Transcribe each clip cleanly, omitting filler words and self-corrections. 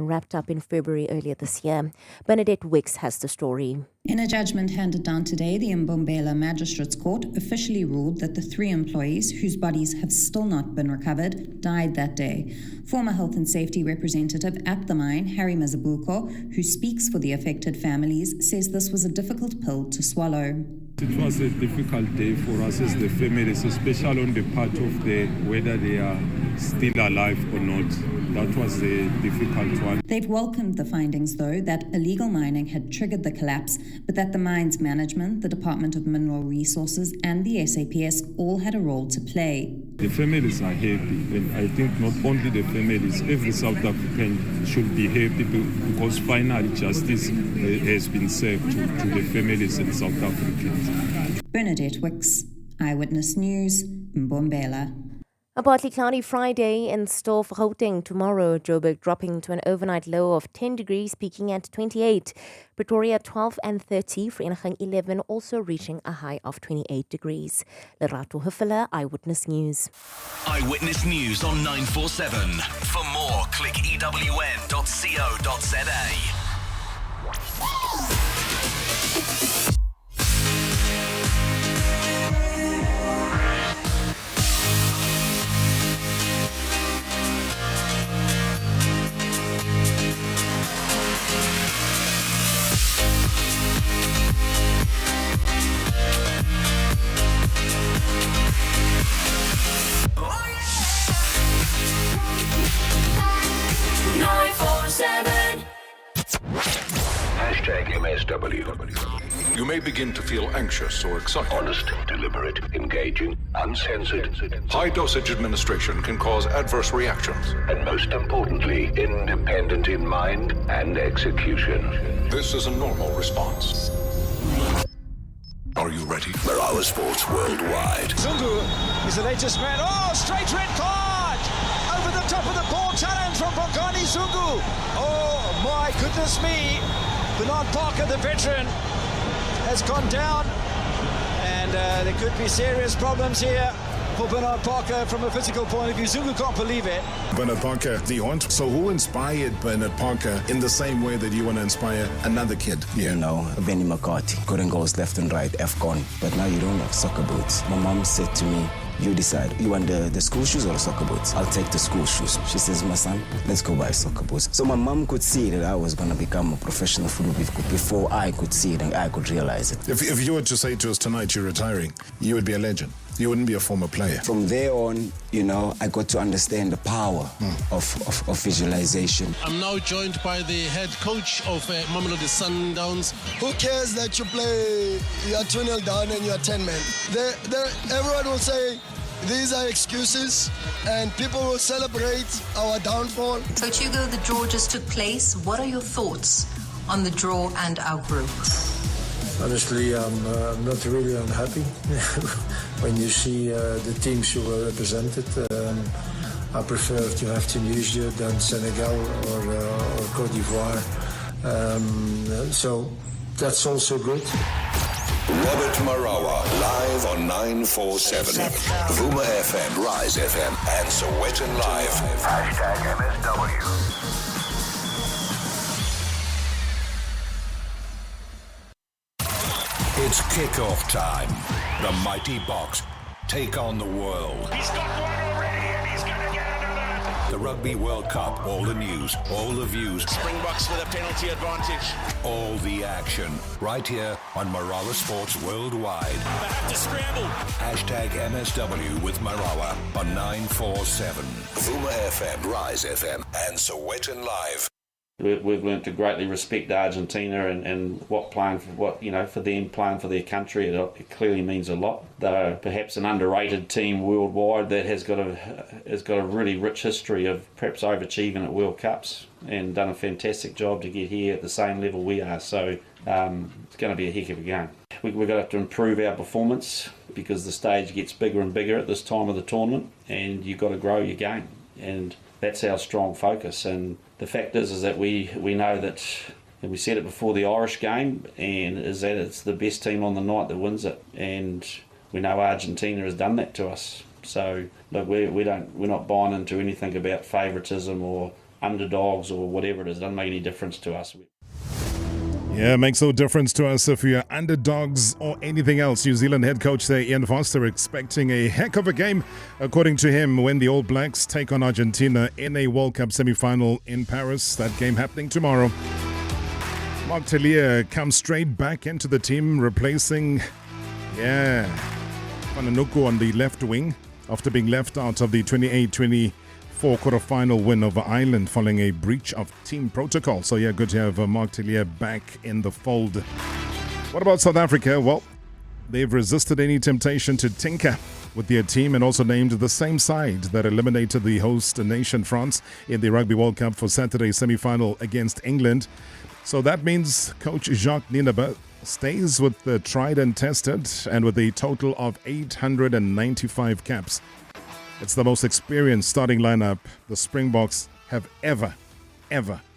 wrapped up in February earlier this year. Bernadette Wicks has the story. In a judgment handed down today, the Mbombela Magistrates Court officially ruled that the 3 employees, whose bodies have still not been recovered, died that day. Former health and safety representative at the mine, Harry Mazabuko, who speaks for the affected families, says this was a difficult pill to swallow. It was a difficult day for us as the families, especially on the part of whether they are still alive or not. That was a difficult one. They've welcomed the findings, though, that illegal mining had triggered the collapse, but that the mine's management, the Department of Mineral Resources, and the SAPS all had a role to play. The families are happy, and I think not only the families, every South African should be happy because finally justice has been served to the families and South Africans. Bernadette Wicks, Eyewitness News, Mbombela. A partly cloudy Friday in store for Gauteng tomorrow. Joburg dropping to an overnight low of 10 degrees, peaking at 28. Pretoria 12 and 30, Vereniging 11, also reaching a high of 28 degrees. Lerato Huffela, Eyewitness News. Eyewitness News on 947. For more, click ewn.co.za. MSW. You may begin to feel anxious or excited. Honest, deliberate, engaging, uncensored. High dosage administration can cause adverse reactions. And most importantly, independent in mind and execution. This is a normal response. Are you ready? Marawa Sports Worldwide. Zungu is the latest man. Oh, straight red card! Over the top of the ball, challenge from Bongani Zungu. Oh, my goodness me. Bernard Parker, the veteran, has gone down, and there could be serious problems here for Bernard Parker from a physical point of view. Zungu can't believe it. Bernard Parker, the haunt. So who inspired Bernard Parker in the same way that you want to inspire another kid? You know, Benny McCarthy, couldn't goals left and right, AFCON, but now you don't have soccer boots. My mom said to me, you decide, you want the school shoes or the soccer boots? I'll take the school shoes. She says, my son, let's go buy soccer boots. So my mom could see that I was going to become a professional football before I could see it and I could realize it. If you were to say to us tonight you're retiring, you would be a legend. You wouldn't be a former player. From there on, you know, I got to understand the power of visualization. I'm now joined by the head coach of Mamelodi Sundowns. Who cares that you play, you're 2-0 down and you're 10 men? Everyone will say, these are excuses, and people will celebrate our downfall. Coach Hugo, the draw just took place. What are your thoughts on the draw and our group? Honestly, I'm not really unhappy. When you see the teams who were represented, I prefer to have Tunisia than Senegal or Cote d'Ivoire. So that's also good. Robert Marawa, live on 947. Vuma FM, Rise FM, and Sowetan Live. #MSW. It's kickoff time. The Mighty Box take on the world. He's got one already and he's going to get another. The Rugby World Cup, all the news, all the views. Springboks with a penalty advantage. All the action, right here on Marawa Sports Worldwide. They have to scramble. #MSW with Marawa on 947. Vuma FM, Rise FM, and Sowetan Live. We've learned to greatly respect Argentina and for them playing for their country. It clearly means a lot. They're perhaps an underrated team worldwide that has got a really rich history of perhaps overachieving at World Cups and done a fantastic job to get here at the same level we are. So it's going to be a heck of a game. We're going to have to improve our performance because the stage gets bigger and bigger at this time of the tournament, and you've got to grow your game. And that's our strong focus. And the fact is that we know that, and we said it before the Irish game, and is that it's the best team on the night that wins it. And we know Argentina has done that to us. So look, we're not buying into anything about favouritism or underdogs or whatever it is. It doesn't make any difference to us. Yeah, it makes no difference to us if you're underdogs or anything else. New Zealand head coach there, Ian Foster, expecting a heck of a game, according to him, when the All Blacks take on Argentina in a World Cup semi-final in Paris. That game happening tomorrow. Mark Tellier comes straight back into the team, replacing, Pananuku on the left wing after being left out of the 28-24 quarter-final win over Ireland following a breach of team protocol. So good to have Mark Tellier back in the fold. What about South Africa? Well, they've resisted any temptation to tinker with their team and also named the same side that eliminated the host nation France in the Rugby World Cup for Saturday's semi-final against England. So that means coach Jacques Nienaber stays with the tried and tested and with a total of 895 caps. It's the most experienced starting lineup the Springboks have ever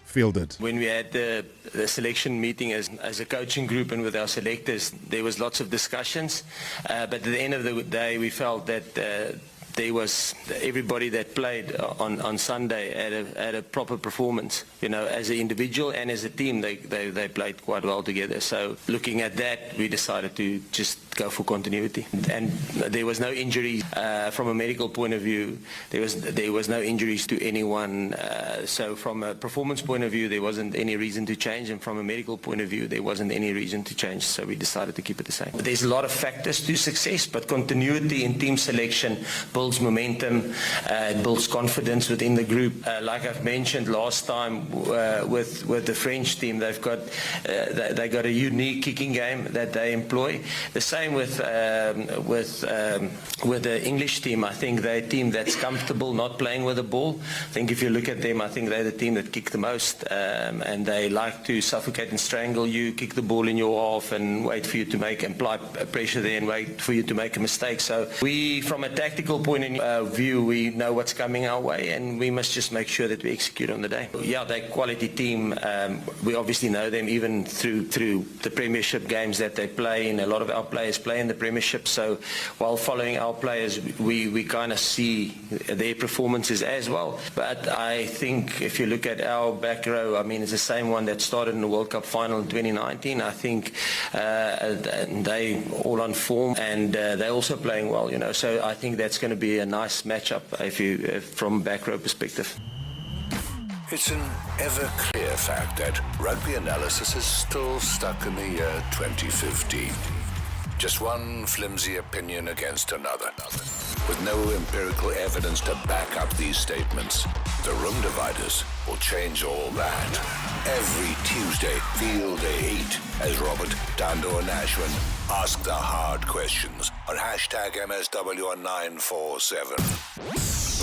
fielded. When we had the selection meeting as a coaching group and with our selectors, there was lots of discussions. But at the end of the day, we felt that there was everybody that played on Sunday had a proper performance. As an individual and as a team, they played quite well together. So looking at that, we decided to just go for continuity. And there was no injuries from a medical point of view. There was no injuries to anyone. So from a performance point of view, there wasn't any reason to change. And from a medical point of view, there wasn't any reason to change. So we decided to keep it the same. There's a lot of factors to success, but continuity in team selection builds momentum, it builds confidence within the group. Like I've mentioned last time with the French team, they got a unique kicking game that they employ. The same with the English team. I think they're a team that's comfortable not playing with the ball. I think if you look at them, I think they're the team that kick the most, and they like to suffocate and strangle you, kick the ball in your half and wait for you to apply pressure there and wait for you to make a mistake. So we, from a tactical point of view, we know what's coming our way and we must just make sure that we execute on the day. Yeah, they're a quality team. We obviously know them even through the Premiership games that they play in. A lot of our players play in the Premiership, so while following our players, we kind of see their performances as well. But I think if you look at our back row, I mean, it's the same one that started in the World Cup final in 2019. I think they all on form and they're also playing well, so I think that's going to be a nice matchup from a back row perspective. It's an ever-clear fact that rugby analysis is still stuck in the year 2015. Just one flimsy opinion against another. With no empirical evidence to back up these statements, the room dividers will change all that. Every Tuesday, Field Day 8, as Robert, Dando and Ashwin ask the hard questions on hashtag MSW on 947.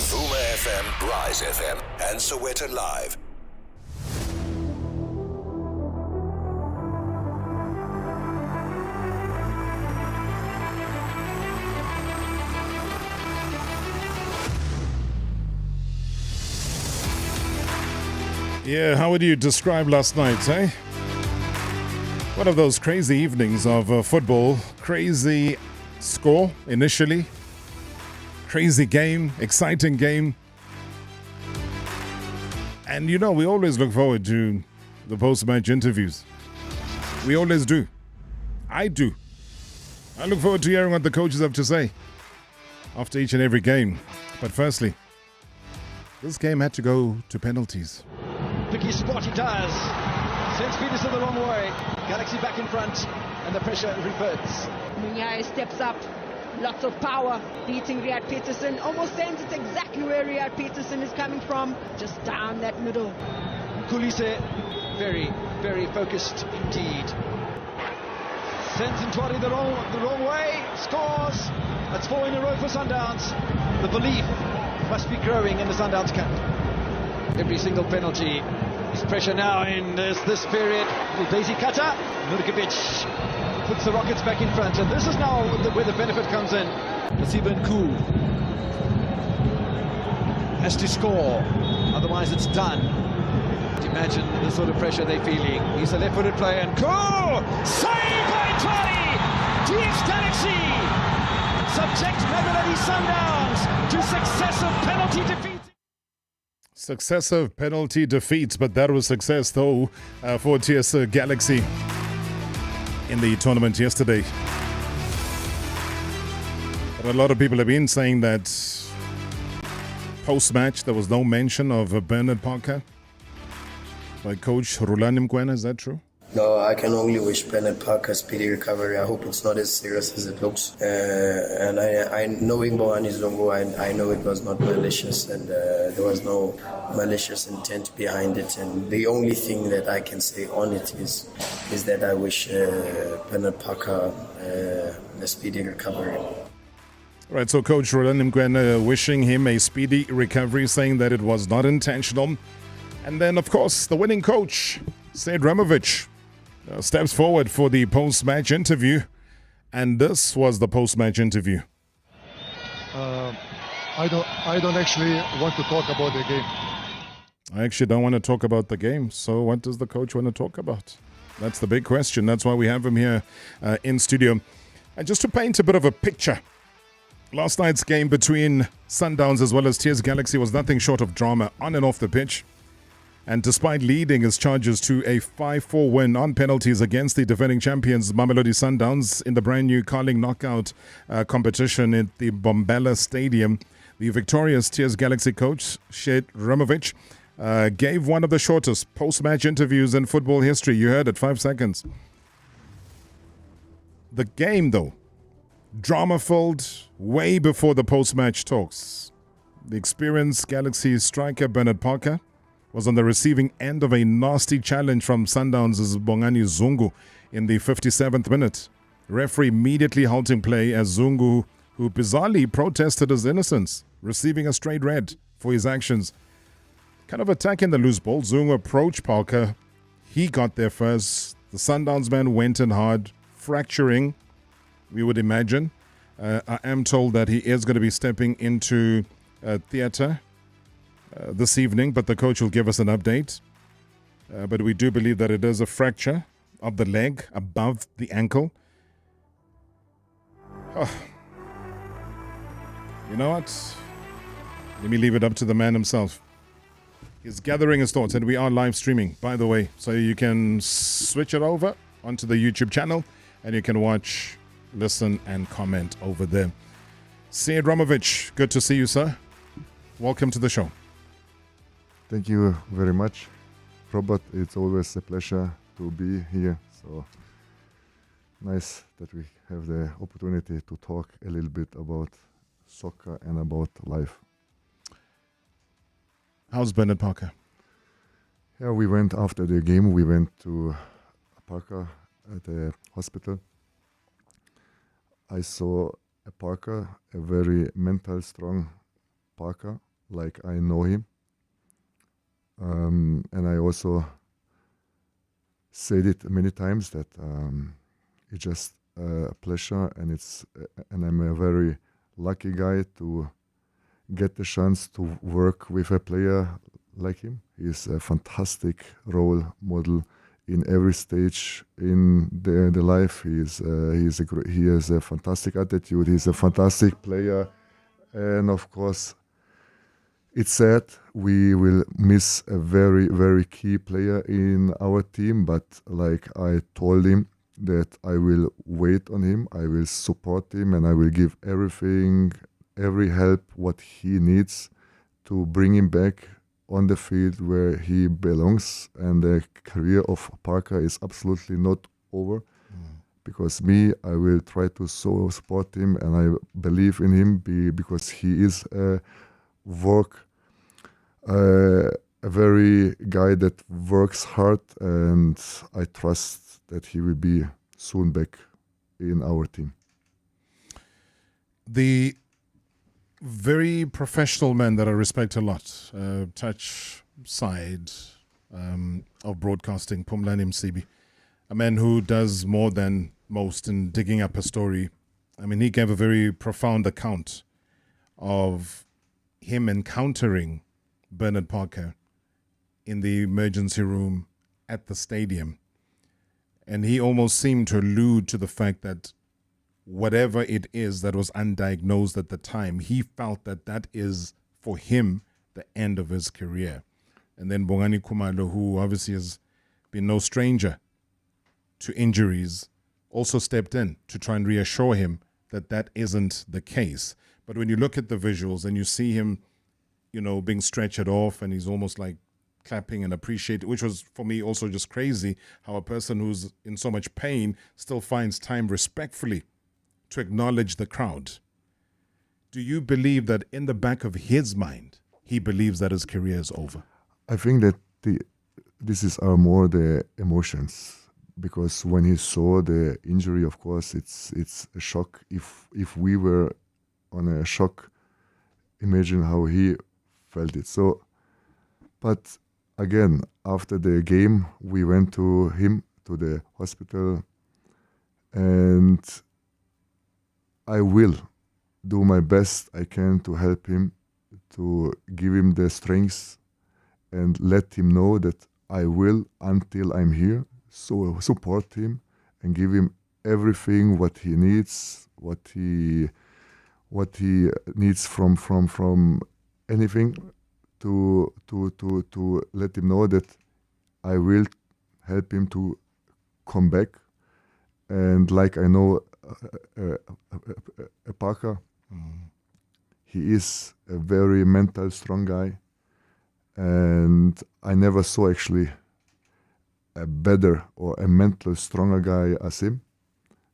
Vuma FM, Rise FM, and Soweto Live. Yeah, how would you describe last night, eh? One of those crazy evenings of football. Crazy score initially. Crazy game, exciting game. And we always look forward to the post-match interviews. We always do. I do. I look forward to hearing what the coaches have to say after each and every game. But firstly, this game had to go to penalties. Picky spot he does. Sends Peterson the wrong way. Galaxy back in front and the pressure reverts. Munyai steps up. Lots of power, beating Riyad Peterson. Almost sends it exactly where Riyad Peterson is coming from. Just down that middle. Kulise, very, very focused indeed. Sends Ntwari the wrong way. Scores. That's 4 in a row for Sundowns. The belief must be growing in the Sundowns camp. Every single penalty is pressure now in this period. Daisy Kata, Nurkovic puts the Rockets back in front, and this is now where the benefit comes in. Nasiba Nku has to score, otherwise it's done. Imagine the sort of pressure they're feeling. He's a left-footed player, and Ko! Saved by Ntwari! TX Galaxy subject Mamelodi Sundowns to successive penalty defeats. Successive penalty defeats, but that was success though for TS Galaxy in the tournament yesterday. But a lot of people have been saying that post-match there was no mention of Bernard Parker by coach Rulani Mkwena. Is that true? No, I can only wish Bernard Parker a speedy recovery. I hope it's not as serious as it looks. And I knowing Bongani Zungu, I know it was not malicious, and there was no malicious intent behind it. And the only thing that I can say on it is that I wish Bernard Parker a speedy recovery. Right, so Coach Roland Mkwena wishing him a speedy recovery, saying that it was not intentional. And then, of course, the winning coach, Sead Ramović, steps forward for the post-match interview. And this was the post-match interview. I don't actually want to talk about the game. I actually don't want to talk about the game. So what does the coach want to talk about? That's the big question. That's why we have him here in studio. And just to paint a bit of a picture, last night's game between Sundowns as well as TS Galaxy was nothing short of drama on and off the pitch. And despite leading his charges to a 5-4 win on penalties against the defending champions Mamelodi Sundowns in the brand new Carling knockout competition at the Bombela Stadium, the victorious TS Galaxy coach Sead Ramović gave one of the shortest post-match interviews in football history. You heard it, 5 seconds. The game, though, drama-filled way before the post-match talks. The experienced Galaxy striker Bernard Parker was on the receiving end of a nasty challenge from Sundowns' Bongani Zungu in the 57th minute. Referee immediately halting play as Zungu, who bizarrely protested his innocence, receiving a straight red for his actions. Kind of attacking the loose ball, Zungu approached Parker. He got there first. The Sundowns man went in hard, fracturing, we would imagine. I am told that he is going to be stepping into theatre this evening, but the coach will give us an update. But we do believe that it is a fracture of the leg above the ankle. Oh. You know what? Let me leave it up to the man himself. He's gathering his thoughts, and we are live streaming, by the way. So you can switch it over onto the YouTube channel, and you can watch, listen, and comment over there. Sead Ramović, good to see you, sir. Welcome to the show. Thank you very much, Robert. It's always a pleasure to be here. So nice that we have the opportunity to talk a little bit about soccer and about life. How's Bernard Parker? Yeah, we went after the game. We went to Parker at the hospital. I saw a Parker, a very mental strong Parker, like I know him. And I also said it many times that it's just a pleasure, and I'm a very lucky guy to get the chance to work with a player like him. He's a fantastic role model in every stage in the life. He has a fantastic attitude. He's a fantastic player, and of course, it's sad we will miss a very, very key player in our team. But like I told him that I will wait on him, I will support him, and I will give everything, every help what he needs to bring him back on the field where he belongs. And the career of Parker is absolutely not over. Because I will try to support him, and I believe in him because he is a very guy that works hard, and I trust that he will be soon back in our team. The very professional man that I respect a lot, touch side of broadcasting, Pumlani Msibi, a man who does more than most in digging up a story. I mean, he gave a very profound account of him encountering Bernard Parker in the emergency room at the stadium. And he almost seemed to allude to the fact that whatever it is that was undiagnosed at the time, he felt that is, for him, the end of his career. And then Bongani Khumalo, who obviously has been no stranger to injuries, also stepped in to try and reassure him that that isn't the case. But when you look at the visuals and you see him, being stretchered off, and he's almost like clapping and appreciating, which was for me also just crazy, how a person who's in so much pain still finds time respectfully to acknowledge the crowd. Do you believe that in the back of his mind, he believes that his career is over? I think that this is more the emotions, because when he saw the injury, of course, it's a shock. If we were on a shock, imagine how he felt it. So, but again, after the game, we went to him to the hospital, and I will do my best I can to help him, to give him the strength, and let him know that I will, until I'm here, so support him and give him everything what he needs, what he needs from anything, to let him know that I will help him to come back. And like I know Parker, he is a very mental strong guy, and I never saw actually a better or a mental stronger guy as him.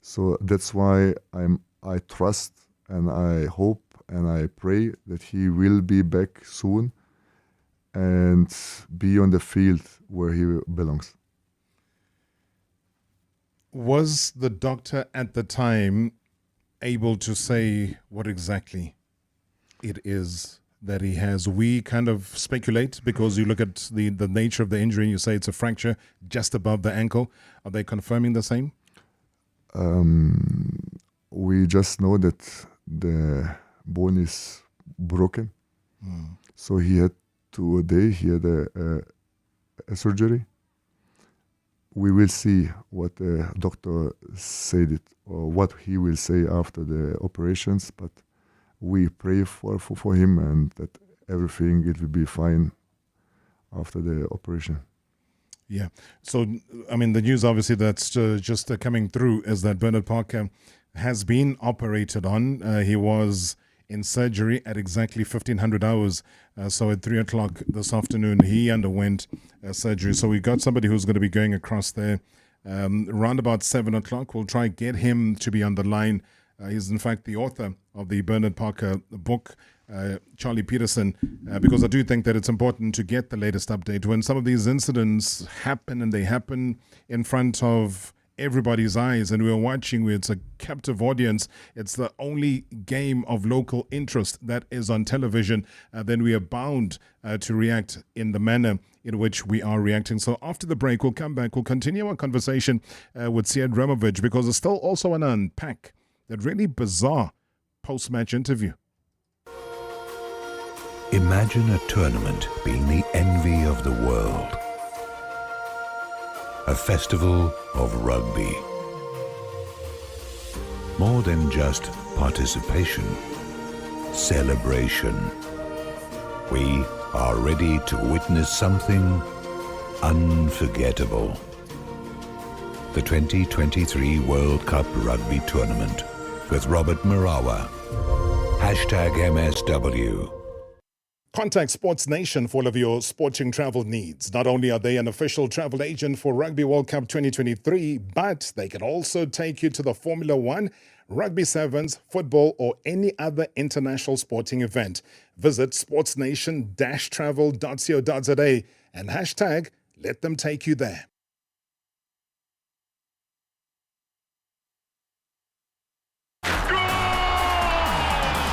So that's why I trust and I hope and I pray that he will be back soon and be on the field where he belongs. Was the doctor at the time able to say what exactly it is that he has? We kind of speculate, because you look at the nature of the injury and you say it's a fracture just above the ankle. Are they confirming the same? We just know that the bone is broken. So he had a surgery. We will see what the doctor said or what he will say after the operations, but we pray for him and that everything it will be fine after the operation. Yeah. So, I mean, the news obviously that's just coming through is that Bernard Parker has been operated on. He was in surgery at exactly 1500 hours. So at 3 o'clock this afternoon, he underwent surgery. So we got somebody who's going to be going across there around about 7 o'clock. We'll try get him to be on the line. He's in fact the author of the Bernard Parker book, Charlie Peterson, because I do think that it's important to get the latest update. When some of these incidents happen, and they happen in front of everybody's eyes, and we're watching, it's a captive audience, it's the only game of local interest that is on television, then we are bound to react in the manner in which we are reacting. So after the break, we'll come back, we'll continue our conversation with Sead Ramović, because there's still also want to unpack that really bizarre post-match interview. Imagine a tournament being the envy of the world. A festival of rugby. More than just participation, celebration. We are ready to witness something unforgettable. The 2023 World Cup Rugby Tournament with Robert Marawa. #MSW. Contact Sports Nation for all of your sporting travel needs. Not only are they an official travel agent for Rugby World Cup 2023, but they can also take you to the Formula One, Rugby Sevens, football, or any other international sporting event. Visit sportsnation-travel.co.za and #let them take you there.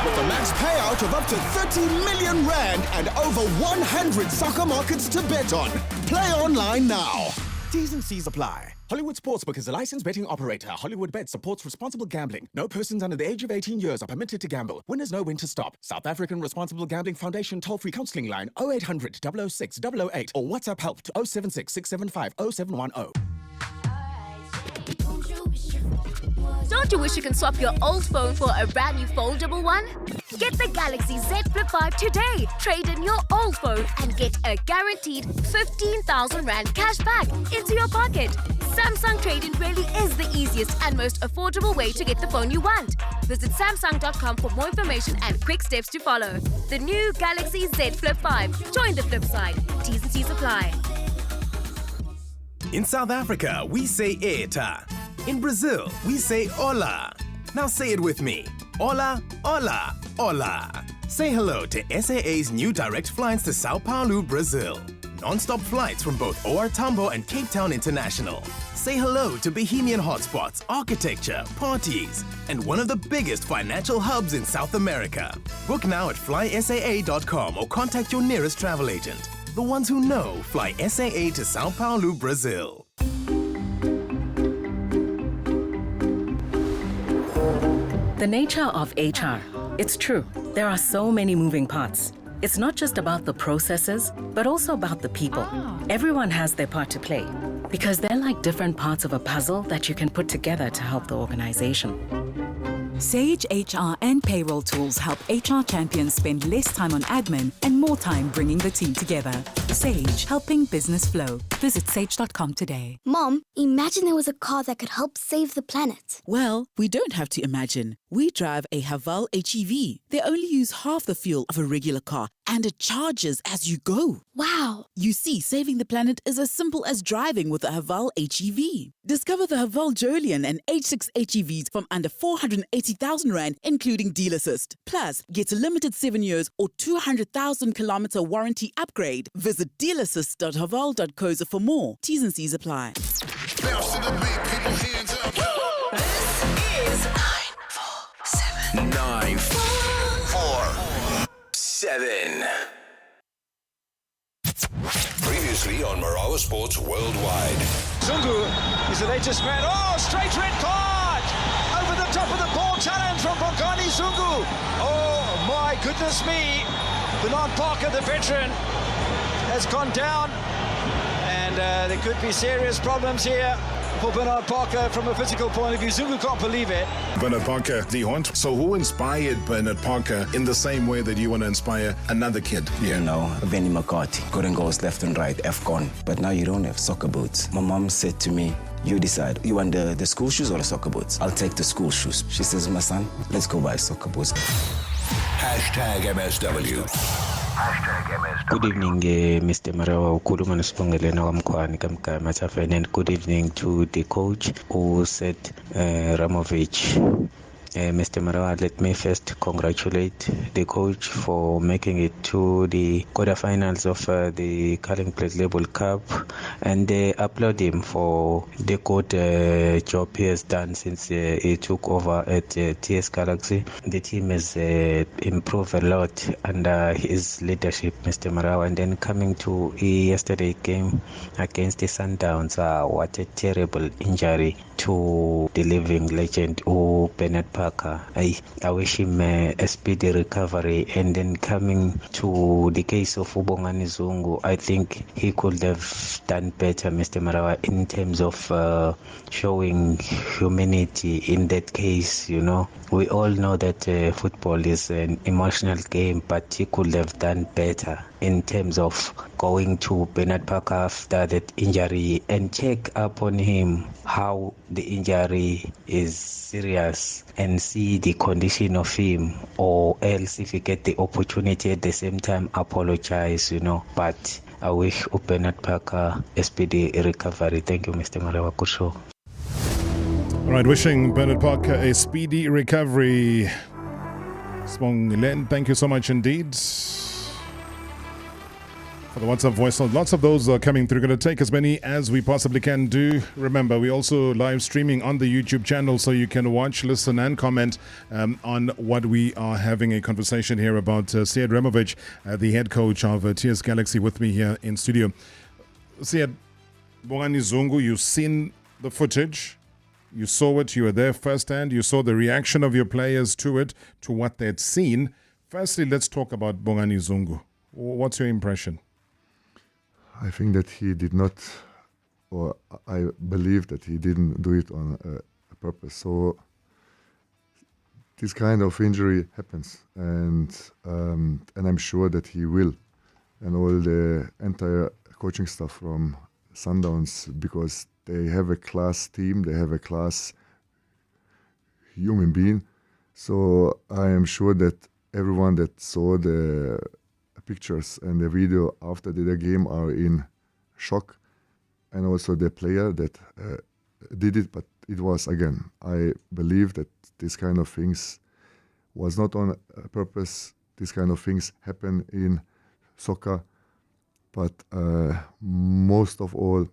With a max payout of up to 30 million rand and over 100 soccer markets to bet on. Play online now. T's and C's apply. Hollywood Sportsbook is a licensed betting operator. Hollywood Bet supports responsible gambling. No persons under the age of 18 years are permitted to gamble. Winners know when to stop. South African Responsible Gambling Foundation toll-free counseling line 0800 006 008 or WhatsApp help to 076 675 0710. Don't you wish you can swap your old phone for a brand new foldable one? Get the Galaxy Z Flip 5 today. Trade in your old phone and get a guaranteed 15,000 Rand cash back into your pocket. Samsung Trade-in really is the easiest and most affordable way to get the phone you want. Visit Samsung.com for more information and quick steps to follow. The new Galaxy Z Flip 5. Join the flip side. T's and C's apply. In South Africa, we say eta. In Brazil, we say hola. Now say it with me. Hola, hola, hola. Say hello to SAA's new direct flights to Sao Paulo, Brazil. Non-stop flights from both OR Tambo and Cape Town International. Say hello to Bohemian hotspots, architecture, parties, and one of the biggest financial hubs in South America. Book now at flysaa.com or contact your nearest travel agent. The ones who know fly SAA to Sao Paulo, Brazil. The nature of HR. It's true, there are so many moving parts. It's not just about the processes, but also about the people. Everyone has their part to play because they're like different parts of a puzzle that you can put together to help the organization. Sage HR and payroll tools help HR champions spend less time on admin and more time bringing the team together. Sage, helping business flow. Visit sage.com today. Mom, imagine there was a car that could help save the planet. Well, we don't have to imagine. We drive a Haval HEV. They only use half the fuel of a regular car and it charges as you go. Wow. You see, saving the planet is as simple as driving with a Haval HEV. Discover the Haval Jolian and H6 HEVs from under 480,000 Rand, including deal assist. Plus, get a limited 7 years or 200,000 kilometer warranty upgrade. Visit dealassist.haval.co for more. T's and C's apply. Bounce to the beat, people hands up. This is 947. 947. Previously on Marawa Sports Worldwide. Zungu is the latest man. Oh, straight red card! Over the top of the ball, challenge from Bongani Zungu. Oh, my goodness me. Bernard Parker, the veteran, has gone down. And there could be serious problems here for Bernard Parker from a physical point of view. Zungu can't believe it. Bernard Parker, the haunt. So who inspired Bernard Parker in the same way that you want to inspire another kid? You know, Benny McCarthy, couldn't go left and right, AFCON. But now you don't have soccer boots. My mom said to me, you decide, you want the school shoes or the soccer boots? I'll take the school shoes. She says, my son, let's go buy soccer boots. Hashtag MSW. Good evening, Mr. Marawa. And good evening to the coach who said Ramović. Mr. Marawa, let me first congratulate the coach for making it to the quarterfinals of the Culling Plate Label Cup and applaud him for the good job he has done since he took over at TS Galaxy. The team has improved a lot under his leadership, Mr. Marawa. And then coming to yesterday's game against the Sundowns, what a terrible injury to the living legend, Bernard Parker. I wish him a speedy recovery. And then coming to the case of Bongani Zungu, I think he could have done better, Mr. Marawa, in terms of showing humanity in that case. You know, we all know that football is an emotional game, but he could have done better in terms of going to Bernard Parker after that injury and check up on him how the injury is serious and see the condition of him, or else if you get the opportunity at the same time apologize, you know. But I wish Bernard Parker a speedy recovery. Thank you, Mr. Marawa. Good show. All right, wishing Bernard Parker a speedy recovery. Smong Len, thank you so much indeed for the WhatsApp voice note. Lots of those are coming through. Going to take as many as we possibly can do. Remember, we also live streaming on the YouTube channel, so you can watch, listen, and comment on what we are having a conversation here about. Sead Ramović, the head coach of TS Galaxy, with me here in studio. Sead, Bongani Zungu, you've seen the footage. You saw it. You were there firsthand. You saw the reaction of your players to it, to what they'd seen. Firstly, let's talk about Bongani Zungu. What's your impression? I think that he did not, or I believe that he didn't do it on a purpose. So this kind of injury happens, and I'm sure that he will, and all the entire coaching staff from Sundowns, because they have a class team, they have a class human being. So I am sure that everyone that saw the pictures and the video after the game are in shock, and also the player that did it. But it was, again, I believe that this kind of things was not on purpose. This kind of things happen in soccer. But most of all,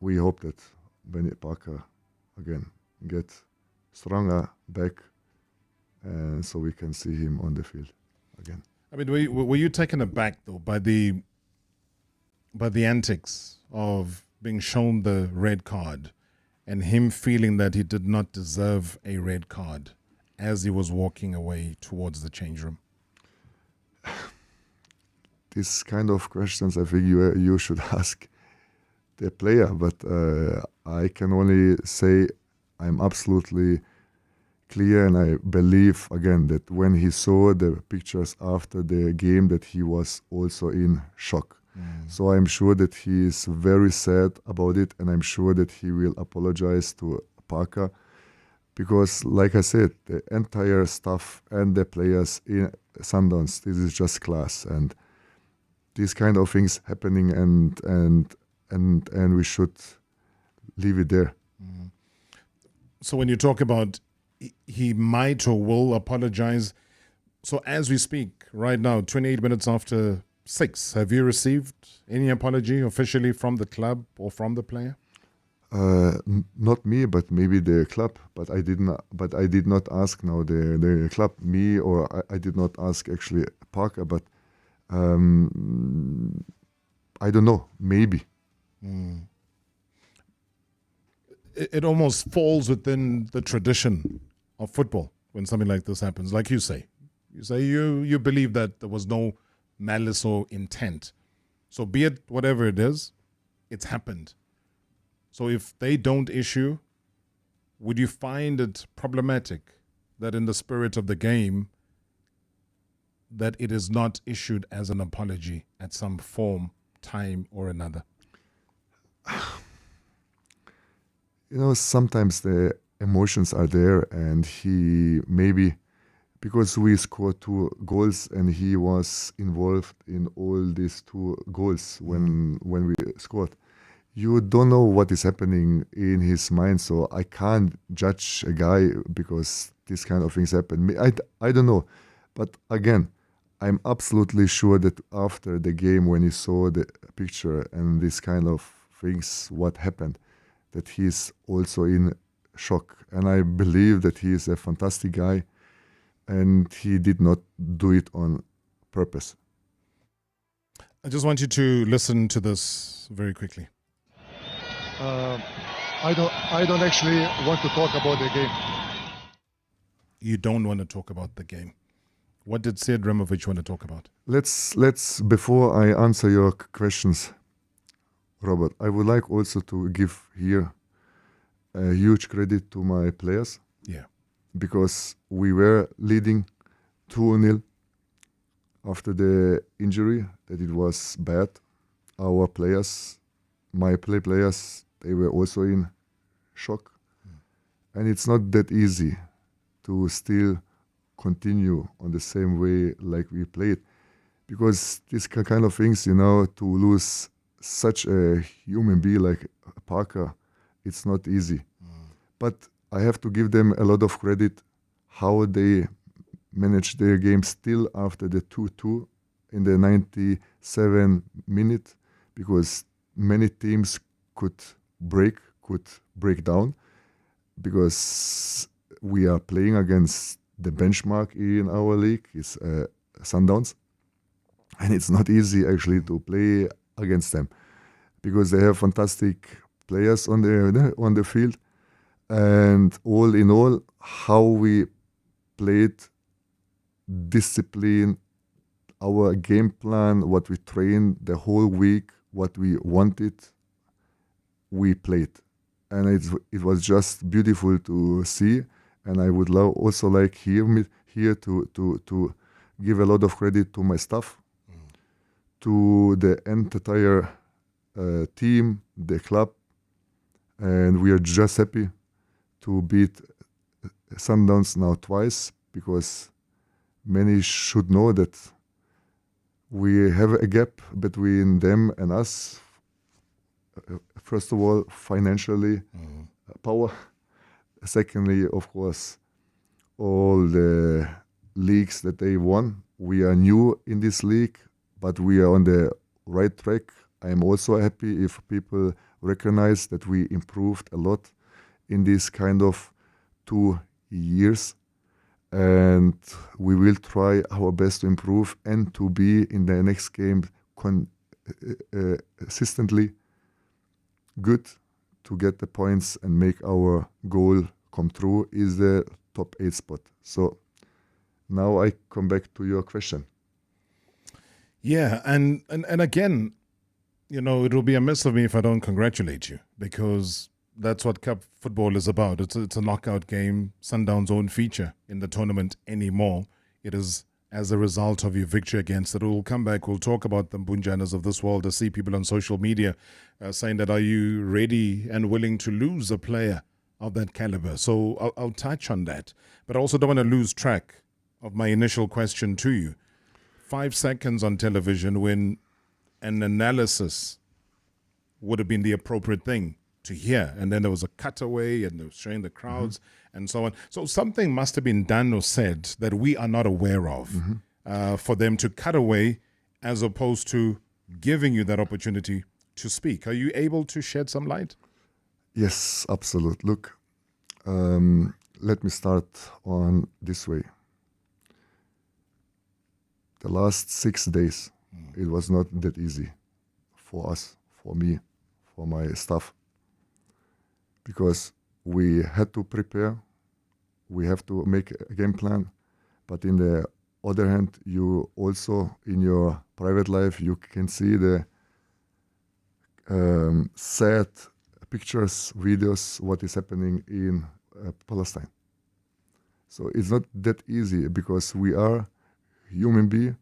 we hope that Benny Parker, again, get stronger back, and so we can see him on the field again. I mean, were you taken aback, though, by the antics of being shown the red card and him feeling that he did not deserve a red card as he was walking away towards the change room? These kind of questions, I think you should ask the player, but I can only say I'm absolutely clear, and I believe, again, that when he saw the pictures after the game, that he was also in shock. So I'm sure that he is very sad about it, and I'm sure that he will apologize to Parker, because, like I said, the entire staff and the players in Sundowns, this is just class, and these kind of things happening, and we should leave it there. So when you talk about he might or will apologize, so as we speak right now, 28 minutes after 6, have you received any apology officially from the club or from the player? Not me, but maybe the club. But I did not ask now the club, me, or I did not ask actually Parker. But I don't know. Maybe. It almost falls within the tradition of football when something like this happens. Like you say you believe that there was no malice or intent. So be it whatever it is, it's happened. So if they don't issue, would you find it problematic that in the spirit of the game that it is not issued as an apology at some form, time or another? Sometimes the emotions are there, and he maybe, because we scored 2 goals and he was involved in all these 2 goals when we scored. You don't know what is happening in his mind, so I can't judge a guy because these kind of things happen. I don't know. But again, I'm absolutely sure that after the game, when he saw the picture and this kind of things, what happened, that he's also in shock. And I believe that he is a fantastic guy, and he did not do it on purpose. I just want you to listen to this very quickly. I don't actually want to talk about the game. You don't want to talk about the game. What did Sead Ramović want to talk about? Let's before I answer your questions, Robert, I would like also to give here a huge credit to my players. Yeah. Because we were leading 2-0 after the injury, that it was bad. Our players, my players, they were also in shock. And it's not that easy to still continue on the same way like we played. Because these kind of things, to lose such a human being like Parker, it's not easy. But I have to give them a lot of credit how they managed their game still after the 2-2 in the 97 minute, because many teams could break down, because we are playing against the benchmark in our league is Sundowns, and it's not easy actually to play against them because they have fantastic players on the field. And all in all, how we played, discipline, our game plan, what we trained the whole week, what we wanted, we played. And it was just beautiful to see. And I would also like here to give a lot of credit to my staff, to the entire team, the club, and we are just happy to beat Sundowns now twice, because many should know that we have a gap between them and us. First of all, financially, power. Secondly, of course, all the leagues that they won. We are new in this league, but we are on the right track. I am also happy if people recognize that we improved a lot in this kind of 2 years. And we will try our best to improve and to be in the next game consistently good, to get the points and make our goal come true, is the top 8 spot. So now I come back to your question. Yeah, and again, you know, it will be amiss of me if I don't congratulate you, because that's what cup football is about. It's a knockout game. Sundown's own feature in the tournament anymore. It is as a result of your victory against it. We'll come back. We'll talk about the Mbunjanas of this world. I see people on social media saying that, are you ready and willing to lose a player of that caliber? So I'll touch on that. But I also don't want to lose track of my initial question to you. 5 seconds on television when an analysis would have been the appropriate thing to hear, and then there was a cutaway and they were showing the crowds and so on. So something must have been done or said that we are not aware of for them to cut away, as opposed to giving you that opportunity to speak. Are you able to shed some light? Yes, absolutely. Look, let me start on this way. The last 6 days, it was not that easy for us, for me, for my staff, because we had to prepare, we have to make a game plan, but in the other hand, you also, in your private life, you can see the sad pictures, videos, what is happening in Palestine. So it's not that easy, because we are human beings,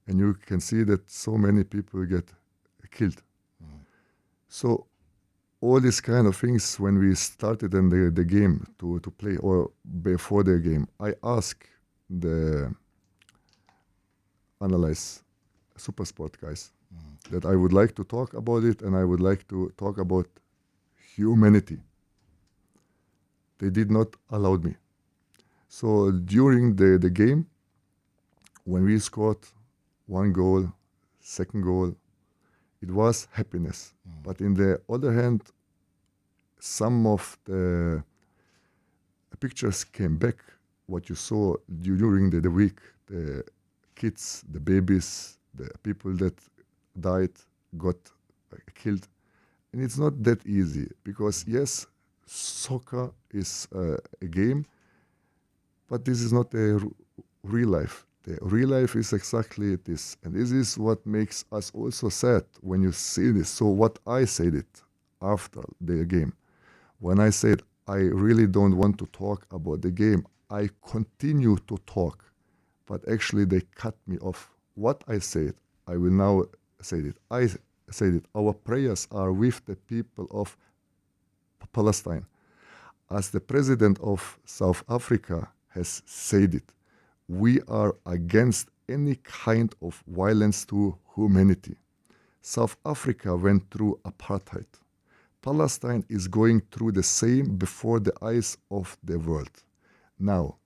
and you can see that so many people get killed. So all these kind of things, when we started in the game to play, or before the game, I asked the analyze Supersport guys that I would like to talk about it, and I would like to talk about humanity. They did not allow me. So during the game, when we scored 1 goal, 2nd goal, it was happiness. But in the other hand, some of the pictures came back, what you saw during the week, the kids, the babies, the people that died, got killed. And it's not that easy, because yes, soccer is a game, but this is not a real life. The real life is exactly this. And this is what makes us also sad when you see this. So what I said it after the game, when I said I really don't want to talk about the game, I continue to talk, but actually they cut me off. What I said, I will now say it. I said it. Our prayers are with the people of Palestine. As the president of South Africa has said it, we are against any kind of violence to humanity. South Africa went through apartheid. Palestine is going through the same before the eyes of the world. Now,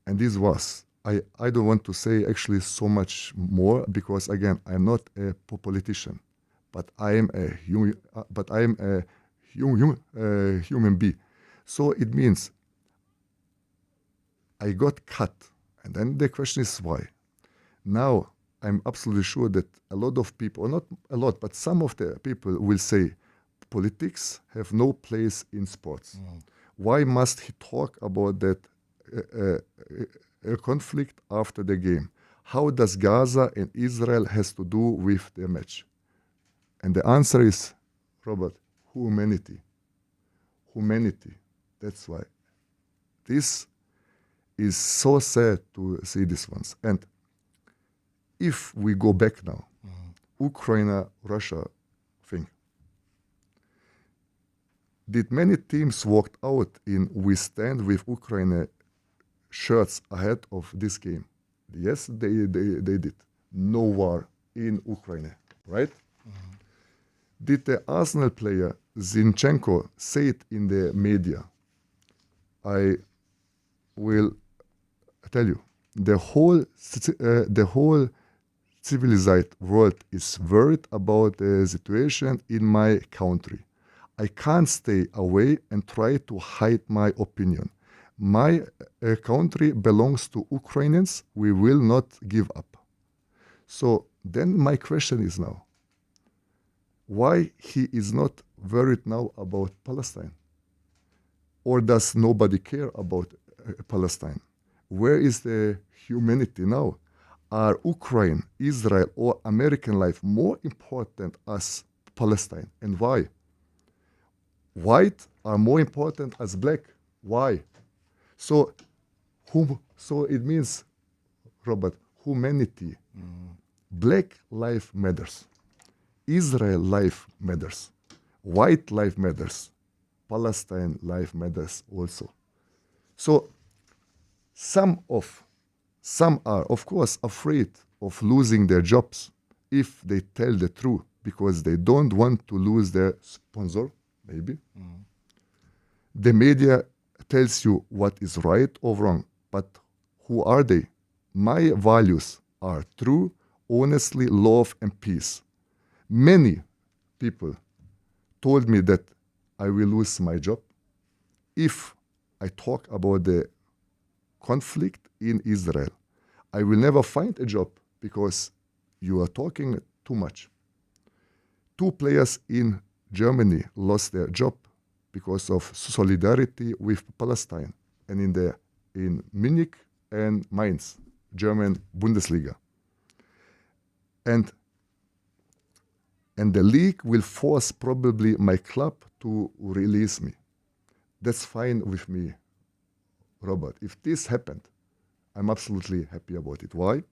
and this was, I don't want to say actually so much more, because again, I'm not a politician, but I am a human being. So it means I got cut. And then the question is why? Now, I'm absolutely sure that a lot of people, or not a lot, but some of the people will say, politics have no place in sports. Why must he talk about that conflict after the game? How does Gaza and Israel has to do with the match? And the answer is, Robert, humanity. Humanity. That's why. This is so sad to see these ones. And if we go back now, Ukraine-Russia thing, did many teams walked out in we stand with Ukraine shirts ahead of this game? Yes, they did. No war in Ukraine, right? Did the Arsenal player Zinchenko say it in the media? I will tell you, the whole civilized world is worried about the situation in my country. I can't stay away and try to hide my opinion. My country belongs to Ukrainians. We will not give up. So then my question is now, why he is not worried now about Palestine? Or does nobody care about Palestine? Where is the humanity now? Are Ukraine, Israel, or American life more important as Palestine? And why? White are more important as black. Why? So it means, Robert, humanity. Black life matters. Israel life matters. White life matters. Palestine life matters also. So some are, of course, afraid of losing their jobs if they tell the truth because they don't want to lose their sponsor, maybe. The media tells you what is right or wrong, but who are they? My values are true, honestly, love, and peace. Many people told me that I will lose my job if I talk about the conflict in Israel. I will never find a job because you are talking too much. 2 players in Germany lost their job because of solidarity with Palestine, and in Munich and Mainz, German Bundesliga. And the league will force probably my club to release me. That's fine with me, Robert. If this happened, I'm absolutely happy about it. Why?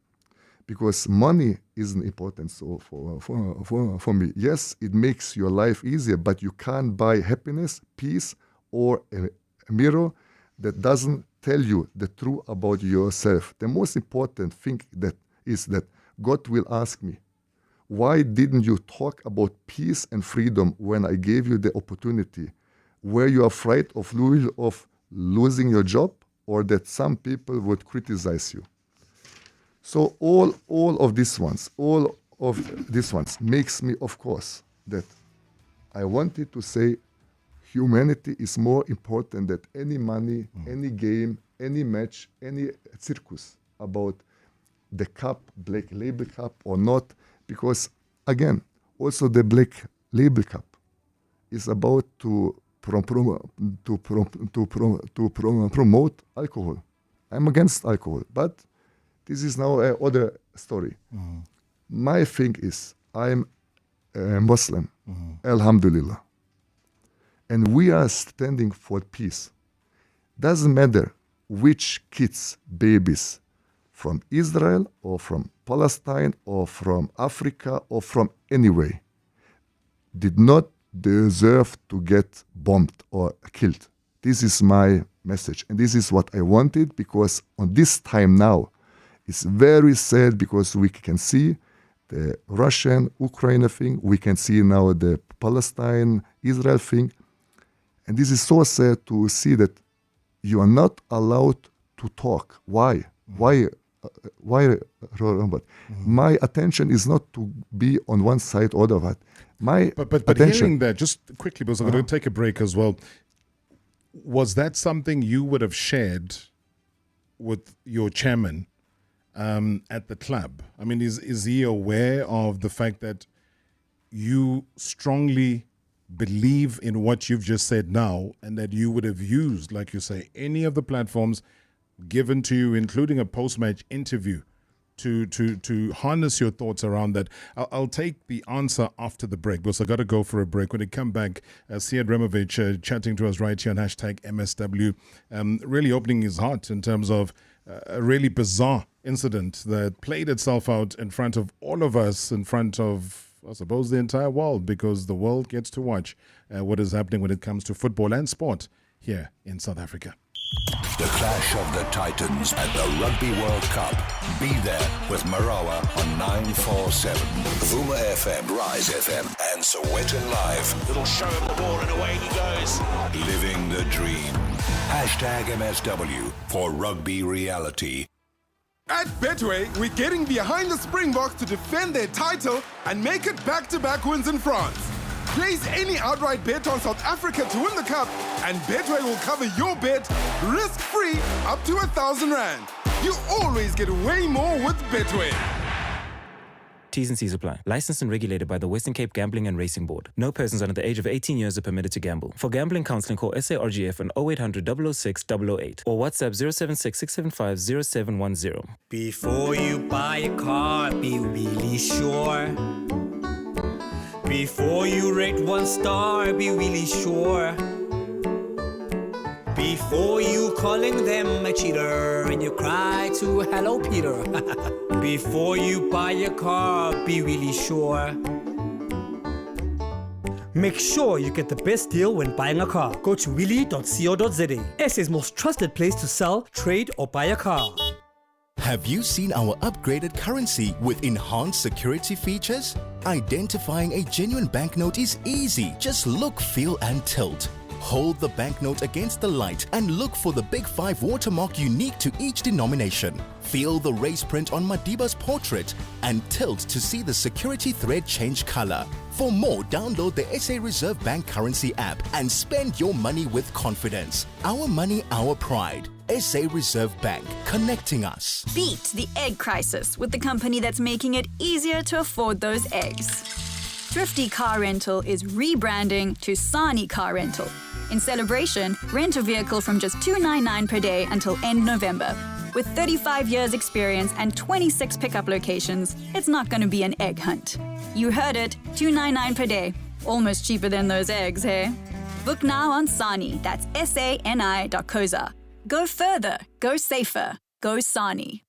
Because money isn't important for me. Yes, it makes your life easier, but you can't buy happiness, peace, or a mirror that doesn't tell you the truth about yourself. The most important thing is that God will ask me, why didn't you talk about peace and freedom when I gave you the opportunity? Were you afraid of losing your job, or that some people would criticize you? So all of these ones makes me, of course, that I wanted to say humanity is more important than any money, any game, any match, any circus about the cup, Black Label Cup or not, because again, also the Black Label Cup is about to promote alcohol. I'm against alcohol, but this is now another story. My thing is, I'm a Muslim, Alhamdulillah, and we are standing for peace. Doesn't matter which kids, babies, from Israel or from Palestine or from Africa or from anywhere, did not deserve to get bombed or killed. This is my message, and this is what I wanted, because on this time now, it's very sad because we can see the Russian-Ukraine thing, we can see now the Palestine-Israel thing, and this is so sad to see that you are not allowed to talk. Why? Why, Robert? My attention is not to be on one side or the other. But hearing that, just quickly, because I'm going to take a break as well, was that something you would have shared with your chairman at the club? I mean, is he aware of the fact that you strongly believe in what you've just said now, and that you would have used, like you say, any of the platforms given to you, including a post-match interview, to harness your thoughts around that. I'll take the answer after the break because I got to go for a break. When we come back, Sead Ramović chatting to us right here on #MSW, really opening his heart in terms of a really bizarre incident that played itself out in front of all of us, in front of, I suppose, the entire world, because the world gets to watch what is happening when it comes to football and sport here in South Africa. The clash of the titans at the Rugby World Cup. Be there with Marawa on 947. Vuma FM, Rise FM, and Sowetan Live. Little show of the ball and away he goes. Living the dream. #MSW for rugby reality. At Betway, we're getting behind the Springboks to defend their title and make it back-to-back wins in France. Place any outright bet on South Africa to win the cup, and Betway will cover your bet risk-free up to R1,000. You always get way more with Betway. T's and C's apply. Licensed and regulated by the Western Cape Gambling and Racing Board. No persons under the age of 18 years are permitted to gamble. For gambling counseling, call SARGF on 0800 006 008 or WhatsApp 076 675 0710. Before you buy a car, be really sure. Before you rate 1 star, be really sure. Before you calling them a cheater and you cry to hello Peter. Before you buy a car, be really sure. Make sure you get the best deal when buying a car. Go to willy.co.za, SA's most trusted place to sell, trade or buy a car. Have you seen our upgraded currency with enhanced security features? Identifying a genuine banknote is easy. Just look, feel and tilt. Hold the banknote against the light and look for the Big 5 watermark unique to each denomination. Feel the race print on Madiba's portrait and tilt to see the security thread change color. For more, download the SA Reserve Bank Currency app and spend your money with confidence. Our money, our pride. SA Reserve Bank, connecting us. Beat the egg crisis with the company that's making it easier to afford those eggs. Thrifty Car Rental is rebranding to Sani Car Rental. In celebration, rent a vehicle from just $299 per day until end November. With 35 years experience and 26 pickup locations, it's not going to be an egg hunt. You heard it, $299 per day. Almost cheaper than those eggs, hey? Book now on Sani, that's SANI.COZA. Go further, go safer, go Sani.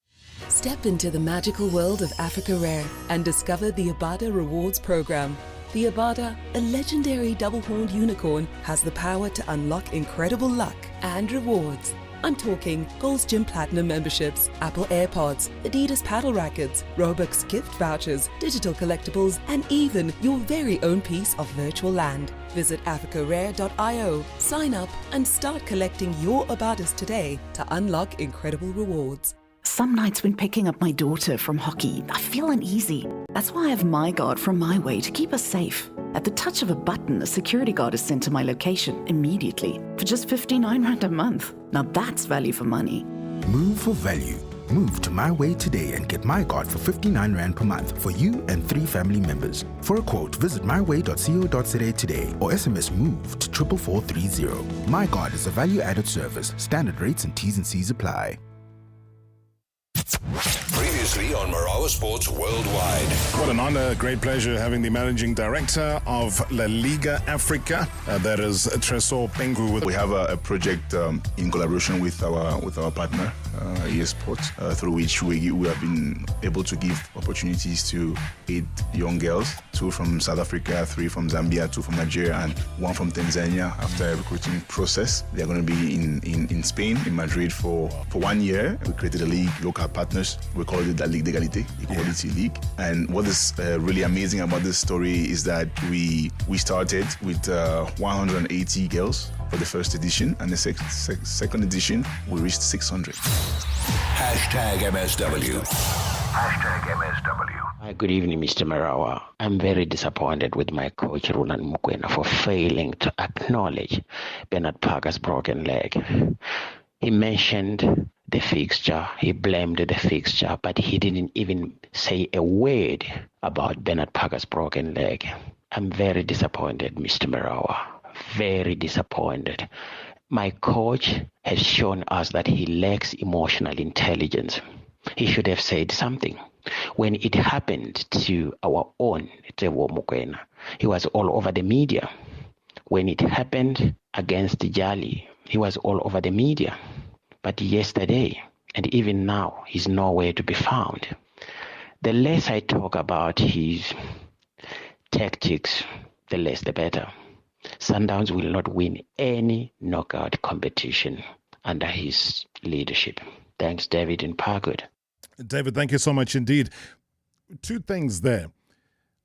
Step into the magical world of Africa Rare and discover the Abada Rewards Program. The Abada, a legendary double-horned unicorn, has the power to unlock incredible luck and rewards. I'm talking Gold's Gym Platinum memberships, Apple AirPods, Adidas paddle rackets, Robux gift vouchers, digital collectibles, and even your very own piece of virtual land. Visit africarare.io, sign up, and start collecting your Abadas today to unlock incredible rewards. Some nights when picking up my daughter from hockey, I feel uneasy. That's why I have My Guard from My Way to keep us safe. At the touch of a button, a security guard is sent to my location immediately for just 59 Rand a month. Now that's value for money. Move for value. Move to My Way today and get My Guard for 59 Rand per month for you and 3 family members. For a quote, visit myway.co.za today or SMS MOVE to 44430. My Guard is a value-added service. Standard rates and T's and C's apply. Previously on Marawa Sports Worldwide. What an honor, great pleasure having the managing director of La Liga Africa, that is Tresor Pengu. We have a project in collaboration with our partner, ES Sports, through which we have been able to give opportunities to 8 young girls, 2 from South Africa, 3 from Zambia, 2 from Nigeria, and 1 from Tanzania. After a recruiting process, they are going to be in Spain, in Madrid for 1 year. We created a league, local partners. We call it the Ligue d'Égalité, Equality League. And what is really amazing about this story is that we started with 180 girls for the first edition, and the second edition we reached 600. #MSW. #MSW. Hi, good evening, Mr. Marawa. I'm very disappointed with my coach, Roland Mukwena, for failing to acknowledge Bernard Parker's broken leg. He mentioned the fixture, he blamed the fixture, but he didn't even say a word about Bernard Parker's broken leg. I'm very disappointed, Mr. Marawa. Very disappointed. My coach has shown us that he lacks emotional intelligence. he should have said something. When it happened to our own Teboho Mokoena, he was all over the media. When it happened against Jali, he was all over the media. But yesterday, and even now, he's nowhere to be found. The less I talk about his tactics, the less the better. Sundowns will not win any knockout competition under his leadership. Thanks, David in Parkwood. David, thank you so much indeed. Two things there.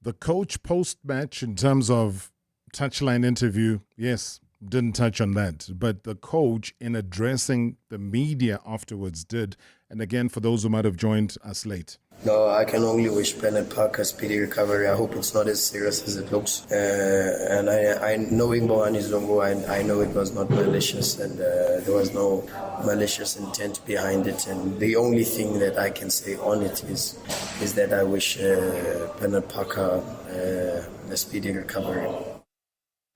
The coach post-match in terms of touchline interview, yes, didn't touch on that. But the coach in addressing the media afterwards did. And again, for those who might have joined us late. No, I can only wish Bernard Parker a speedy recovery. I hope it's not as serious as it looks. And I knowing Bongani Zungu, I know it was not malicious and there was no malicious intent behind it. And the only thing that I can say on it is that I wish Bernard Parker a speedy recovery.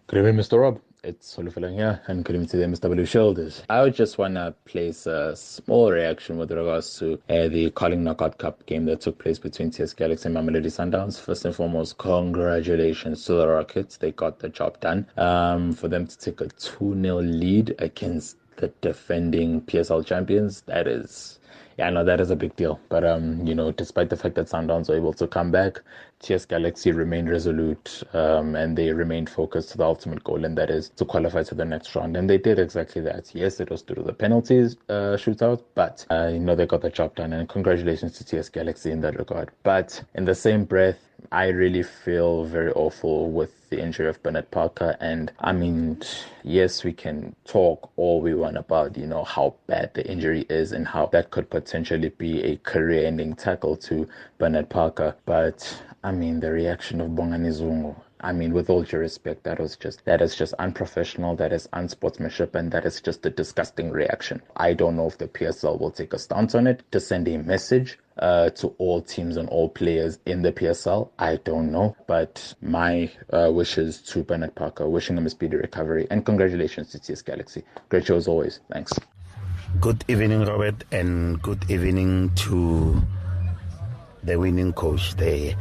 Good evening, Mr. Rob. It's Olufela here, and good evening to the MSW Shoulders. I would just want to place a small reaction with regards to the Carling Knockout Cup game that took place between TS Galaxy and Mamelodi Sundowns. First and foremost, congratulations to the Rockets. They got the job done. For them to take a 2-0 lead against the defending PSL champions, that is a big deal. But, despite the fact that Sundowns were able to come back, TS Galaxy remained resolute and they remained focused to the ultimate goal, and that is to qualify to the next round. And they did exactly that. Yes, it was due to the penalties shootout, but, they got the job done. And congratulations to TS Galaxy in that regard. But in the same breath, I really feel very awful with the injury of Bernard Parker. And I mean, yes, we can talk all we want about, how bad the injury is and how that could potentially be a career-ending tackle to Bernard Parker. But I mean, the reaction of Bongani Zungu, I mean, with all due respect, that is just unprofessional, that is unsportsmanship, and that is just a disgusting reaction. I don't know if the PSL will take a stance on it to send a message to all teams and all players in the PSL. I don't know, but my wishes to Bernard Parker, wishing him a speedy recovery, and congratulations to TS Galaxy. Great show as always. Thanks. Good evening, Robert, and good evening to the winning coach there.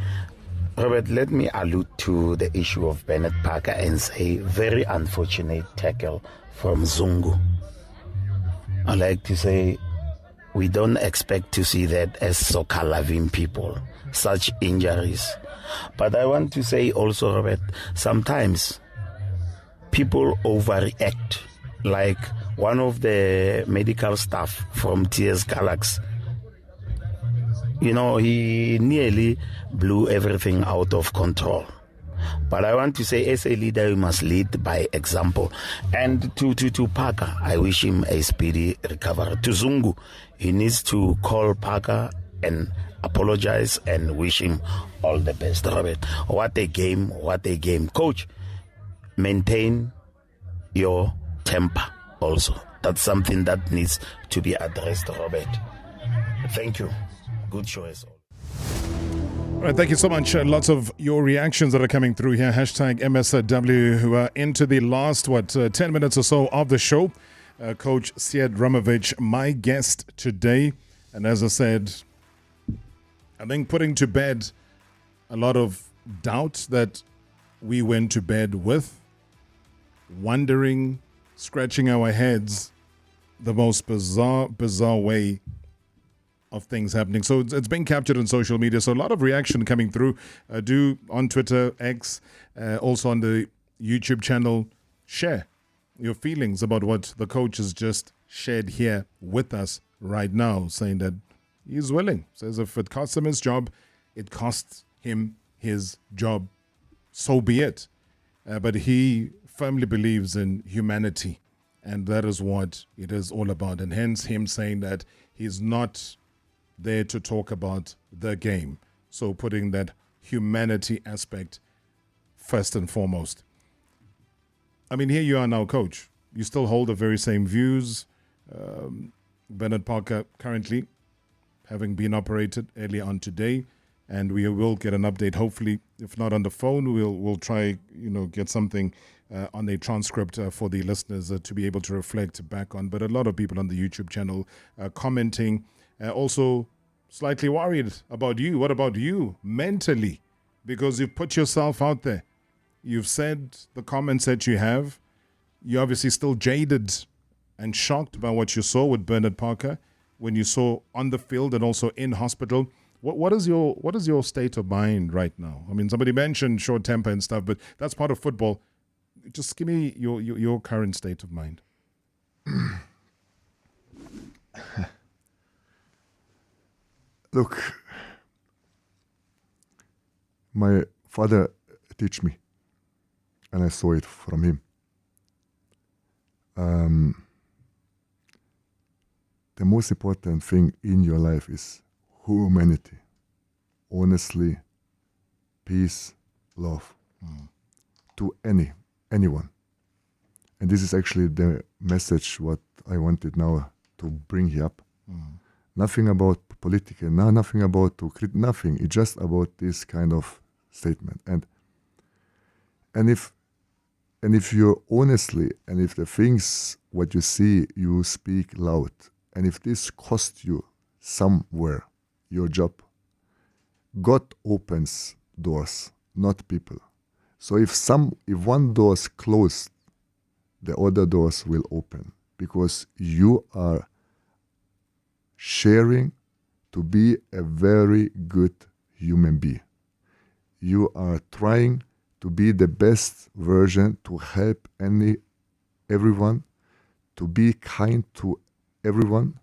Robert, let me allude to the issue of Bernard Parker and say very unfortunate tackle from Zungu. I like to say we don't expect to see that as soccer-loving people, such injuries. But I want to say also, Robert, sometimes people overreact. Like one of the medical staff from TS Galaxy, he nearly blew everything out of control. But I want to say, as a leader, you must lead by example. And to Parker, I wish him a speedy recovery. To Zungu, he needs to call Parker and apologize and wish him all the best, Robert. What a game. Coach, maintain your temper also. That's something that needs to be addressed, Robert. Thank you. Good show as well. All right, thank you so much. Lots of your reactions that are coming through here. Hashtag MSW, who are into the last, 10 minutes or so of the show. Coach Sead Ramović, my guest today. And as I said, I think putting to bed a lot of doubt that we went to bed with, wondering, scratching our heads, the most bizarre way of things happening. So it's been captured on social media. So a lot of reaction coming through. Do on Twitter, X, also on the YouTube channel, share your feelings about what the coach has just shared here with us right now, saying that he's willing. Says if it costs him his job, it costs him his job. So be it. But he firmly believes in humanity. And that is what it is all about. And hence him saying that he's not there to talk about the game. So putting that humanity aspect first and foremost. I mean, here you are now, coach. You still hold the very same views. Bernard Parker currently having been operated earlier on today, and we will get an update. Hopefully, if not on the phone, we'll try, get something on a transcript for the listeners to be able to reflect back on. But a lot of people on the YouTube channel commenting. Also, slightly worried about you. What about you mentally? Because you've put yourself out there. You've said the comments that you have. You're obviously still jaded and shocked by what you saw with Bernard Parker when you saw on the field and also in hospital. What is your state of mind right now? I mean, somebody mentioned short temper and stuff, but that's part of football. Just give me your current state of mind. Look, my father teach me, and I saw it from him. The most important thing in your life is humanity, honestly, peace, love, to anyone. And this is actually the message what I wanted now to bring here up. Nothing about political, nothing about nothing. It's just about this kind of statement. And if you're honestly, and if the things what you see, you speak loud, and if this costs you somewhere your job, God opens doors, not people. So if one door is closed, the other doors will open, because you are sharing to be a very good human being. You are trying to be the best version, to help everyone, to be kind to everyone,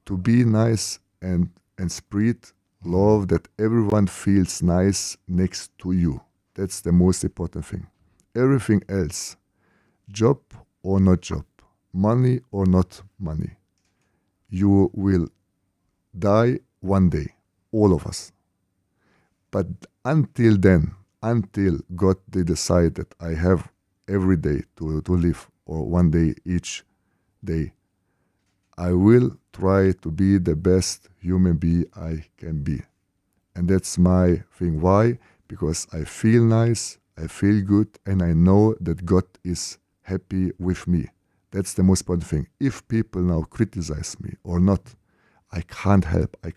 to be nice and spread love, that everyone feels nice next to you. That's the most important thing. Everything else, job or not job, money or not money, you will die one day, all of us. But until then, until God they decide that I have every day to live, or one day each day, I will try to be the best human being I can be. And that's my thing. Why? Because I feel nice, I feel good, and I know that God is happy with me. That's the most important thing. If people now criticize me or not, I can't help. I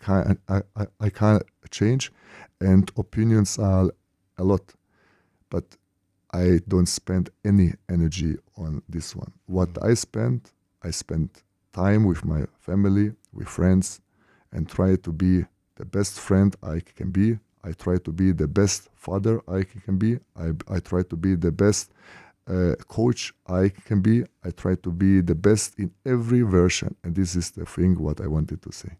can't change, and opinions are a lot. But I don't spend any energy on this one. What I spend time with my family, with friends, and try to be the best friend I can be. I try to be the best father I can be. I try to be the best coach I can be. I try to be the best in every version. And this is the thing what I wanted to say.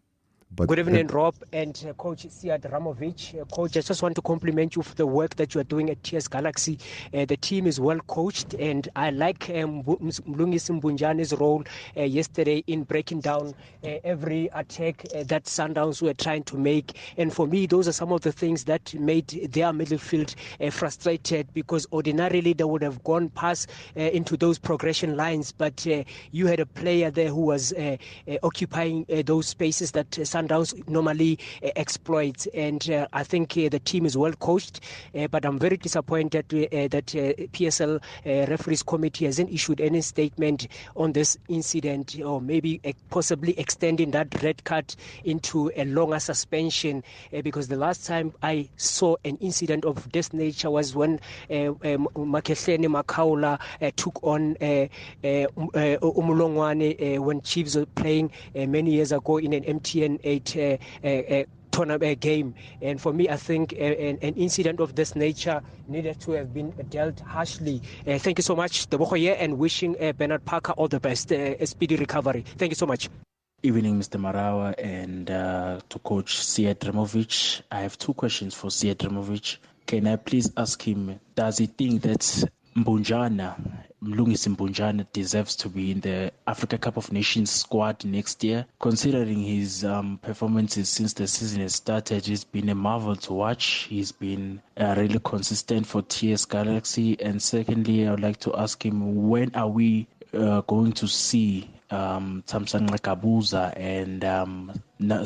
But good evening, Rob and Coach Sead Ramović. Coach, I just want to compliment you for the work that you are doing at TS Galaxy. The team is well coached, and I like Mlungisi Mbunjani's role yesterday in breaking down every attack that Sundowns were trying to make. And for me, those are some of the things that made their midfield frustrated, because ordinarily they would have gone past into those progression lines. But you had a player there who was occupying those spaces that Sundowns normally exploits, and I think the team is well coached, but I'm very disappointed that PSL referees committee hasn't issued any statement on this incident, or maybe possibly extending that red card into a longer suspension, because the last time I saw an incident of this nature was when Makehleni Makaula took on Umulongwane when Chiefs were playing many years ago in an MTN 8 tournament game. And for me, I think an incident of this nature needed to have been dealt harshly. Thank you so much, Debokoye, and wishing Bernard Parker all the best, a speedy recovery. Thank you so much. Evening, Mr. Marawa, and to Coach Sead Ramović. I have two questions for Sead Ramović. Can I please ask him, does he think that Mlungisi Mbunjana deserves to be in the Africa Cup of Nations squad next year? Considering his performances since the season has started, he's been a marvel to watch. He's been really consistent for TS Galaxy. And secondly, I would like to ask him, when are we going to see Tamsan Kabuza and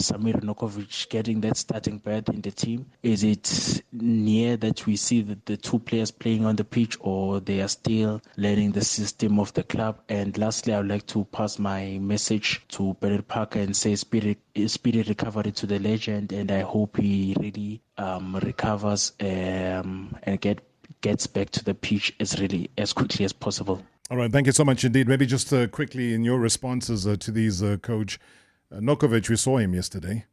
Samir Nokovic getting that starting berth in the team? Is it near that we see the two players playing on the pitch, or they are still learning the system of the club? And lastly, I would like to pass my message to Bernard Parker and say speedy recovery to the legend, and I hope he really recovers and gets back to the pitch as quickly as possible. All right, thank you so much indeed. Maybe just quickly in your responses to these, Coach Nokovic, we saw him yesterday.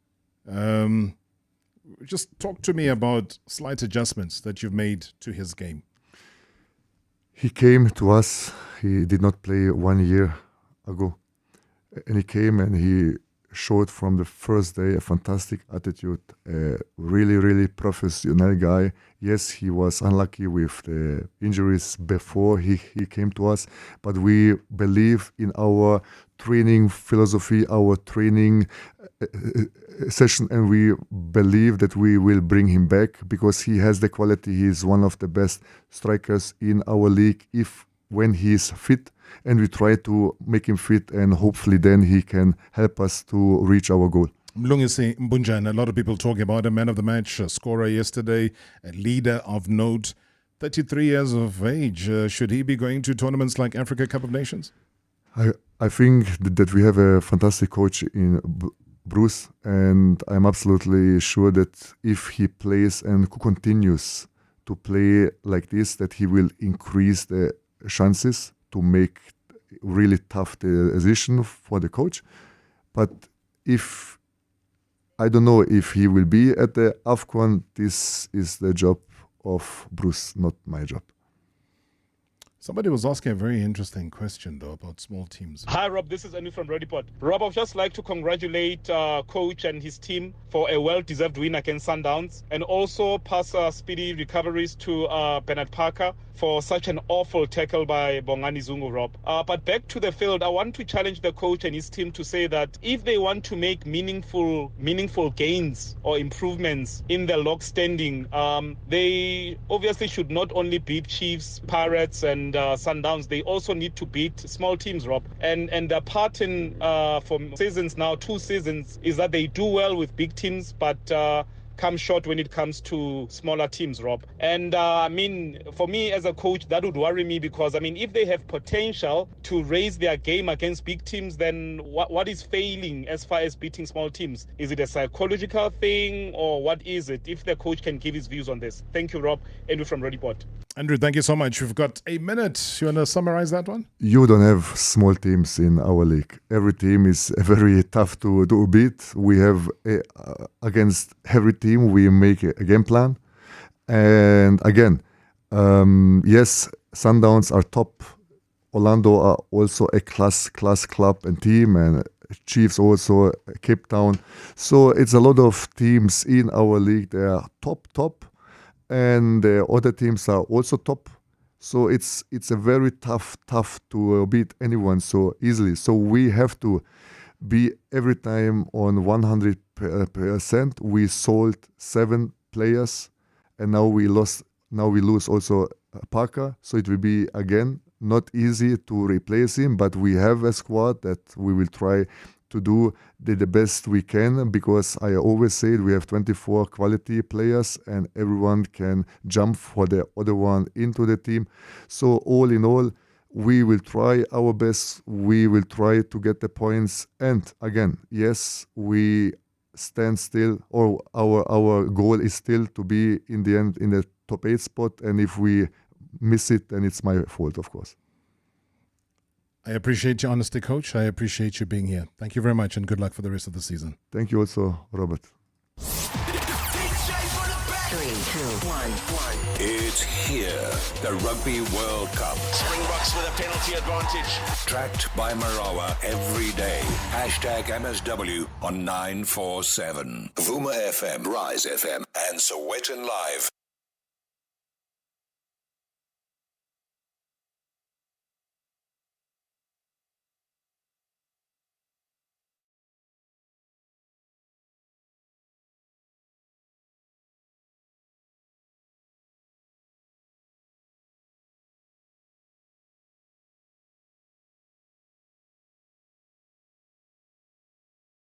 Just talk to me about slight adjustments that you've made to his game. He came to us. He did not play 1 year ago. And he came and he showed from the first day a fantastic attitude, a really, really professional guy. Yes, he was unlucky with the injuries before he came to us, but we believe in our training philosophy, our training session, and we believe that we will bring him back because he has the quality. He is one of the best strikers in our league when he is fit, and we try to make him fit, and hopefully then he can help us to reach our goal. Mlungisi Mbunjana, a lot of people talking about a man of the match, a scorer yesterday, a leader of note, 33 years of age. Should he be going to tournaments like Africa Cup of Nations? I think that we have a fantastic coach in Bruce, and I'm absolutely sure that if he plays and continues to play like this, that he will increase the chances to make really tough decision for the coach. But I don't know if he will be at the AFCON. This is the job of Bruce, not my job. Somebody was asking a very interesting question, though, about small teams. Hi, Rob. This is Anu from Redipot. Rob, I'd just like to congratulate Coach and his team for a well-deserved win against Sundowns, and also pass speedy recoveries to Bernard Parker for such an awful tackle by Bongani Zungu, Rob. But back to the field, I want to challenge the coach and his team to say that if they want to make meaningful gains or improvements in the log standing, they obviously should not only beat Chiefs, Pirates, and Sundowns. They also need to beat small teams, Rob. And the pattern for seasons now, 2 seasons, is that they do well with big teams, but come short when it comes to smaller teams, Rob. And I mean, for me as a coach, that would worry me because, I mean, if they have potential to raise their game against big teams, then what is failing as far as beating small teams? Is it a psychological thing or what is it? If the coach can give his views on this. Thank you, Rob. Andrew from Redipot. Andrew, thank you so much. We've got a minute. You want to summarize that one? You don't have small teams in our league. Every team is very tough to beat. We have, against every team, we make a game plan. And again, yes, Sundowns are top. Orlando are also a class club and team, and Chiefs also, Cape Town. So it's a lot of teams in our league. They are top. And the other teams are also top. So it's a very tough to beat anyone so easily. So we have to be every time on 100%. We sold 7 players, and now we lose also Parker. So it will be again not easy to replace him, but we have a squad that we will try to do the best we can, because I always say we have 24 quality players and everyone can jump for the other one into the team. So all in all, we will try our best. We will try to get the points. And again, yes, we stand still, or our goal is still to be in the end in the top 8 spot. And if we miss it, then it's my fault, of course. I appreciate your honesty, Coach. I appreciate you being here. Thank you very much, and good luck for the rest of the season. Thank you also, Robert. 3, 2, 1. It's here. The Rugby World Cup. Springboks with a penalty advantage. Tracked by Marawa every day. #MSW on 947. Vuma FM, Rise FM, and Sowetan Live.